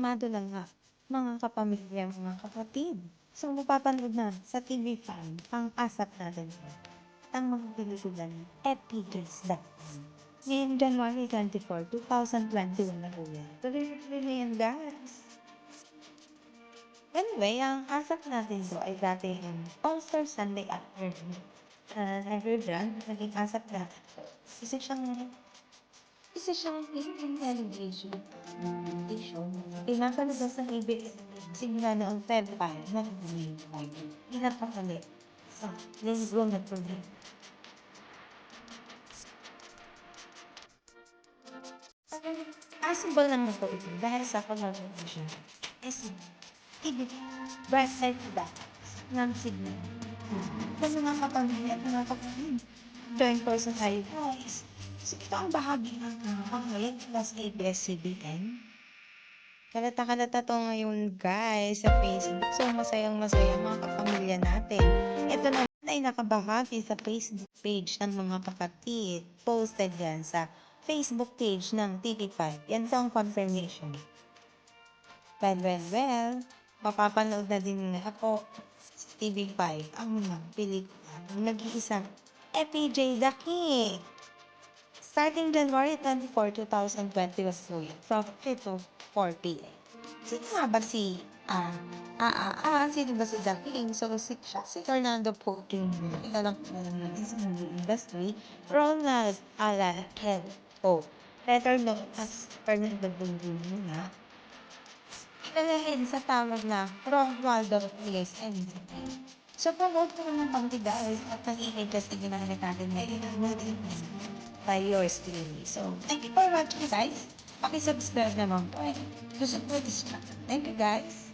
kalmado lang nga, mga kapamilya, mga kapatid. So, mapapanood na sa TV5 ang ASAP Natin Po. Ang mga pelikulang epics. Ngayong January 24, 2021 na po yan. Tuloy-tuloy na yan, guys. Anyway, ang ASAP Natin Po ay dati yung All-Star Sunday Afternoon. Never done, naging ASAP Natin Po. Isa siyang television. Pinapalabas ng ABS simula noong Feb 5 na 2005. Pinapakali sa linggo na tuloy. Possible naman po ito dahil sa collaboration is ibig bright side to that ng signal. Kung mga kapamilya at mga kapatid, join ko sa tayo guys. So ito ang bahagi ng panghalit plus ABS-CBN. Kalata-kalata to ngayon guys sa Facebook. So masayang-masaya mga kapamilya natin. Ito naman ay nakabahagi sa Facebook page ng mga kapatid. Posted yan sa Facebook page ng TV5. Yan ang confirmation. Well, mapapanood na din ako sa TV5 ang mga pelikula ng nag-iisang FPJ The King. Starting January 24, 2020 was from 3 to 4 p.m. Sino nga ba sino ba si The King? So, si Fernando Po Jr. Kilala ko naman sa movie industry. Ronald Alahed Po. Better known as Fernando Po Jr. na kilalahin sa tawag na Ronaldo PSN. So, promote ko naman pang guys at nag-iigas na ginagalit natin ngayon by yours truly. So, thank you for watching guys. Pakisubscribe naman po. Gusto ko this channel. Thank you guys.